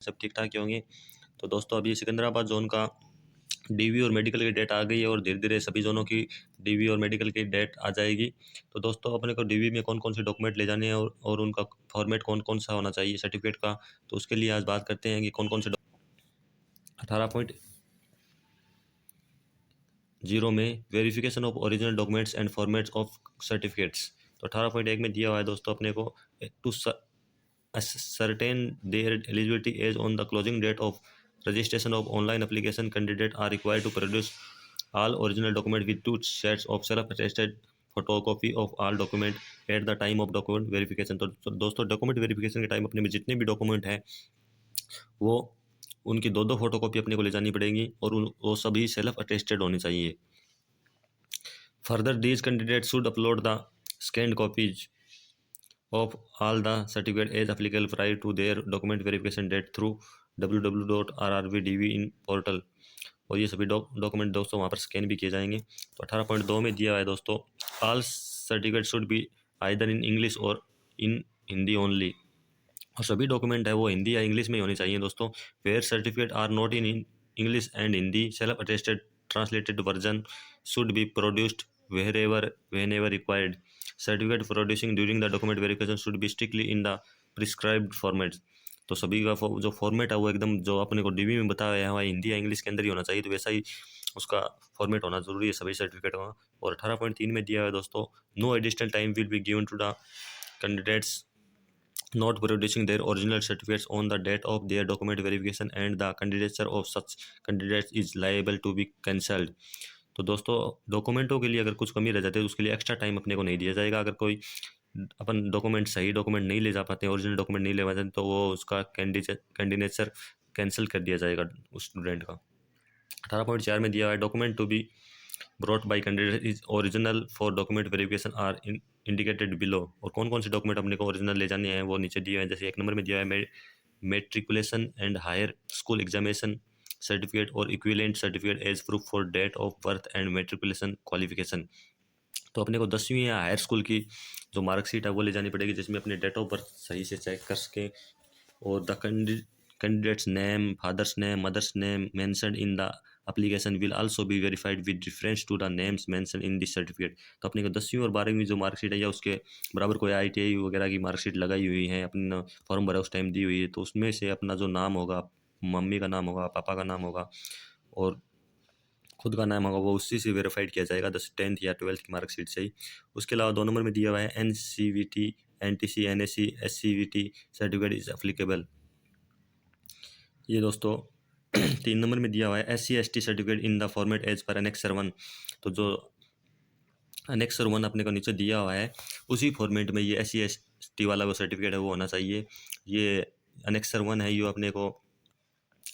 सब ठीक ठाक ही होंगे। तो दोस्तों अभी सिकंदराबाद जोन का डीवी और मेडिकल की डेट आ गई है और धीरे धीरे सभी जोनों की डीवी और मेडिकल की डेट आ जाएगी। तो दोस्तों अपने को डीवी में कौन कौन से डॉक्यूमेंट ले जाने हैं और उनका फॉर्मेट कौन कौन सा होना चाहिए सर्टिफिकेट का, तो उसके लिए आज बात करते हैं कि कौन कौन से 18.0 में verification of original documents and formats of certificates. तो 18.1 में दिया हुआ है दोस्तों अपने को to ascertain their eligibility is on the closing date of registration of online application. Candidate are required to produce all original document with two sets of self-attested photocopy of all document at the time of document verification। तो दोस्तों document verification के time अपने में जितने भी document हैं वो उनकी दो दो फोटोकॉपी अपने को ले जानी पड़ेगी और वो सभी सेल्फ अटेस्टेड होनी चाहिए। Further these candidate should upload the scanned copies of all the certificate as applicable prior to their document verification date through www.rrbdv in portal। और ये सभी डॉक्यूमेंट दोस्तों वहाँ पर स्कैन भी किए जाएंगे। तो 18.2 में दिया हुआ है दोस्तों all certificate should be either in English और इन हिंदी ओनली। और सभी डॉक्यूमेंट है वो हिंदी या इंग्लिश में ही होने चाहिए दोस्तों। Where certificate are not in English and Hindi self attested translated version should be produced whenever required। Certificate producing during the document verification should be strictly in the prescribed format. तो सभी का जो फॉर्मेट है वो एकदम जो अपने को डीवी में बताया है वहाँ हिंदी या इंग्लिश के अंदर ही होना चाहिए, तो वैसा ही उसका फॉर्मेट होना जरूरी है सभी सर्टिफिकेट का। और 18.3 में दिया हुआ है दोस्तों no additional time will be given to the candidates not producing their original certificates on the date of their document verification and the candidature of such candidates is liable to be cancelled। तो दोस्तों डॉक्यूमेंटों के लिए अगर कुछ कमी रह जाती है तो उसके लिए एक्स्ट्रा टाइम अपने को नहीं दिया जाएगा। अगर कोई अपन डॉक्यूमेंट सही डॉक्यूमेंट नहीं ले जा पाते हैं, ओरिजिनल डॉक्यूमेंट नहीं ले पाते तो वो उसका कैंडिडेचर कैंसिल कर दिया जाएगा उस स्टूडेंट का। 18.4 में दिया हुआ है document to be brought by candidate is original for document verification are indicated below. और कौन कौन से डॉक्यूमेंट अपने को ओरिजिनल ले जाने हैं वो नीचे दिए हैं। जैसे एक नंबर में दिया है matriculation and higher school examination certificate और equivalent certificate as proof for date of birth and matriculation qualification. तो अपने को 10वीं या हायर स्कूल की जो मार्कशीट है वो ले जानी पड़ेगी जिसमें अपने डेट ऑफ बर्थ सही से चेक कर सकें और the candidate's name, father's name, mother's name mentioned in the application will also be verified with reference to the names mentioned in this certificate। तो अपने को 10वीं और 12वीं जो मार्कशीट है या उसके बराबर कोई ITI वगैरह की मार्कशीट लगाई हुई है, अपना फॉर्म भरा उस टाइम दी हुई है, तो उसमें से अपना जो नाम होगा, मम्मी का नाम होगा, पापा का नाम होगा और खुद का नाम होगा, वो उसी से वेरीफाइड किया जाएगा 10th या 12th की मार्कशीट से ही। उसके अलावा 2 नंबर में दिया हुआ है NCVT NTC NSC SCVT certificate is applicable. ये दोस्तों 3 नंबर में दिया हुआ है SC/ST certificate in the format as per annexure 1। तो जो एनेक्सर 1 अपने को नीचे दिया हुआ है उसी फॉर्मेट में ये SC/ST वाला वो सर्टिफिकेट है वो होना चाहिए। ये एनेक्सर 1 है, ये अपने को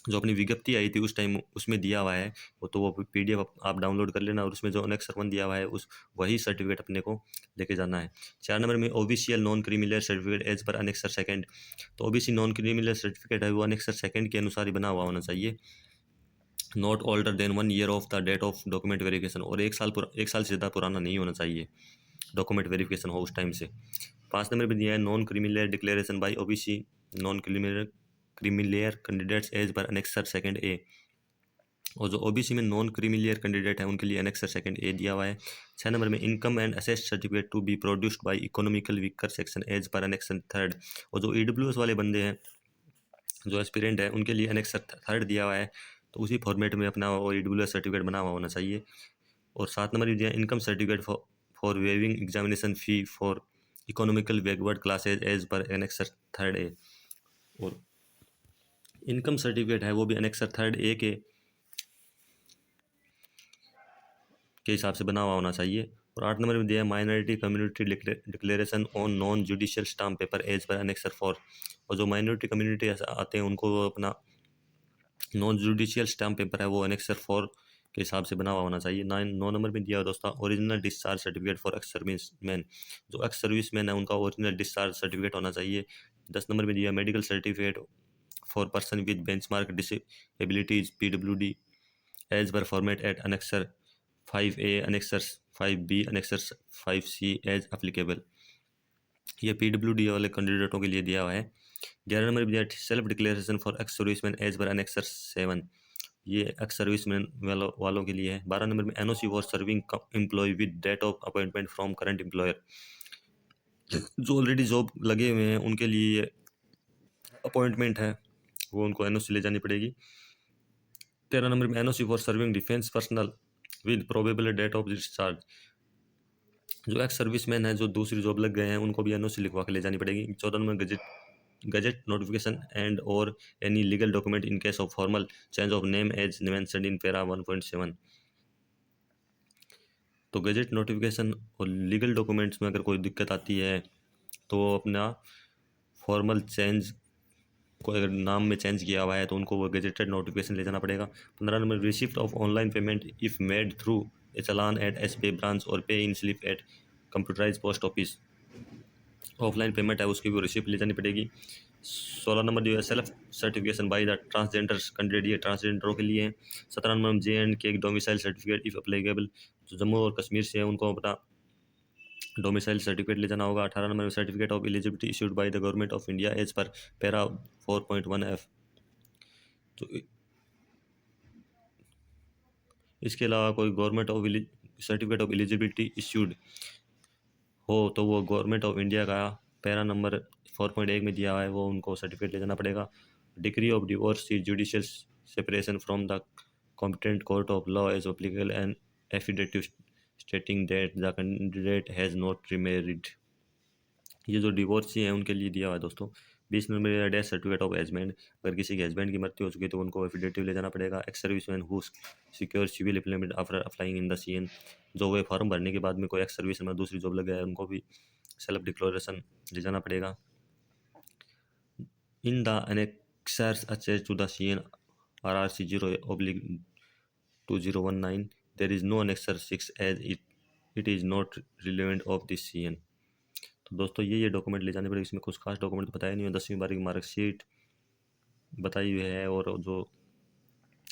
जो अपनी विज्ञप्ति आई थी उस टाइम उसमें दिया हुआ है वो, तो वो PDF आप डाउनलोड कर लेना और उसमें जो एनेक्सर 1 दिया हुआ है उस वही सर्टिफिकेट अपने को लेके जाना है। 4 नंबर में OBCL non creamy layer certificate as per annexure 2। तो OBC नॉन क्रीमिलियर सर्टिफिकेट है वो एनेक्सर 2 के अनुसार ही बना हुआ होना चाहिए। Not older than 1 year of the date of document verification, और एक साल से ज़्यादा पुराना नहीं होना चाहिए डॉक्यूमेंट वेरिफिकेशन हो उस टाइम से। 5 नंबर में दिया है non creamy layer declaration by OBC non creamy layer candidates as per annexure 2A। और जो OBC में नॉन क्रीमिलियर कैंडिडेट है उनके लिए एनेक्सर 2A दिया हुआ है। 6 नंबर में income and asset certificate to be produced by economical weaker section as per annexure 3। और जो EWS वाले बंदे हैं जो एस्पिरेंट है उनके लिए एनेक्सर 3 दिया हुआ है, तो उसी फॉर्मेट में अपना वो EWS सर्टिफिकेट बना हुआ होना चाहिए। और 7 नंबर में दिया income certificate for waiving examination fee for economical backward classes as per annexure 3A। और इनकम सर्टिफिकेट है वो भी एनेक्सर 3A के हिसाब से बना हुआ होना चाहिए। और 8 नंबर में दिया है minority community declaration on non judicial stamp paper as per annexure 4। और जो माइनॉरिटी कम्युनिटी आते हैं उनको अपना नॉन जुडिशियल स्टाम्प पेपर है वो एनेक्सर 4 के हिसाब से बना हुआ होना चाहिए। 9 नंबर में दिया हुआ दोस्तों original discharge certificate for ex service man, जो एक्स सर्विस मैन है उनका ओरिजिनल डिस्चार्ज सर्टिफिकेट होना चाहिए। 10 नंबर में दिया medical certificate for person with benchmark disabilities PWD as per format at annexure 5A annexure 5B annexure 5C as applicable. ये PWD वाले कैंडिडेटों के लिए दिया हुआ है। 11 नंबर दिया self declaration for ex serviceman as per annexure 7, ये एक्स सर्विसमैन वालों के लिए है। 12 नंबर में NOC for serving employ with date of appointment from current employer, जो ऑलरेडी जॉब लगे हुए हैं उनके लिए अपॉइंटमेंट है, वो उनको एनओसी ले जानी पड़ेगी। 13 नंबर में NOC for serving defence personnel with probable date of discharge, जो एक्स सर्विसमैन है जो दूसरी जॉब लग गए हैं उनको भी एनओसी लिखवा के ले जानी पड़ेगी। 14 नंबर गजट नोटिफिकेशन एंड और any legal document in case of formal change of name as mentioned in para 1.7। तो गजट नोटिफिकेशन और लीगल डॉक्यूमेंट्स में अगर कोई दिक्कत आती है तो अपना फॉर्मल चेंज को अगर नाम में चेंज किया हुआ है तो उनको वो गजेटेड नोटिफिकेशन ले जाना पड़ेगा। 15 number receipt of online payment if made through a challan at S pay branch और pay in slip at computerised post office, offline payment है उसकी भी रिसिप्ट ले जानी पड़ेगी। 16 नंबर जो है self certification by the transgenders candidate, ये ट्रांसजेंडरों के लिए है। 17 नंबर JNK के डोमिसाइल सर्टिफिकेट इफ अप्लीकेबल, जो जम्मू और कश्मीर से है उनको अपना डोमिसाइल सर्टिफिकेट ले जाना होगा। 18 number certificate of eligibility issued by the government of India as per para 4.1F। तो इसके अलावा कोई government of certificate of eligibility issued हो तो वो गवर्नमेंट ऑफ इंडिया का पैरा नंबर 4.1 में दिया हुआ है, वो उनको सर्टिफिकेट ले जाना पड़ेगा। Degree of divorce is judicial separation from the competent court of law as applicable and affidavit stating that the candidate has not remarried, ये जो डिवोर्सी हैं उनके लिए दिया हुआ है दोस्तों। 20 नंबर मेरा डेथ सर्टिफिकेट ऑफ हस्बैंड, अगर किसी के हस्बैंड की मृत्यु हो चुकी है तो उनको एफिडेविट ले जाना पड़ेगा। Ex serviceman who secure civil employment after applying in the CN, जो वे फॉर्म भरने के बाद में कोई एक्स सर्विस में दूसरी जॉब लग गया है उनको भी सेल्फ डिक्लेरेशन ले जाना पड़ेगा। In the annexures attached to the CN RRC 0/2019 there is no annexure 6 as it is not relevant of this CN। तो दोस्तों ये डॉक्यूमेंट ले जाने पड़ेगा। इसमें कुछ खास डॉक्यूमेंट बताया नहीं है, 10वीं 12वीं की मार्कशीट बताई हुई है और जो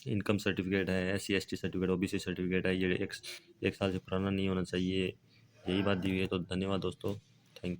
इनकम सर्टिफिकेट है, SC ST certificate, OBC certificate है, ये एक साल से पुराना नहीं होना चाहिए, यही बात दी हुई है। तो धन्यवाद दोस्तों, थैंक यू।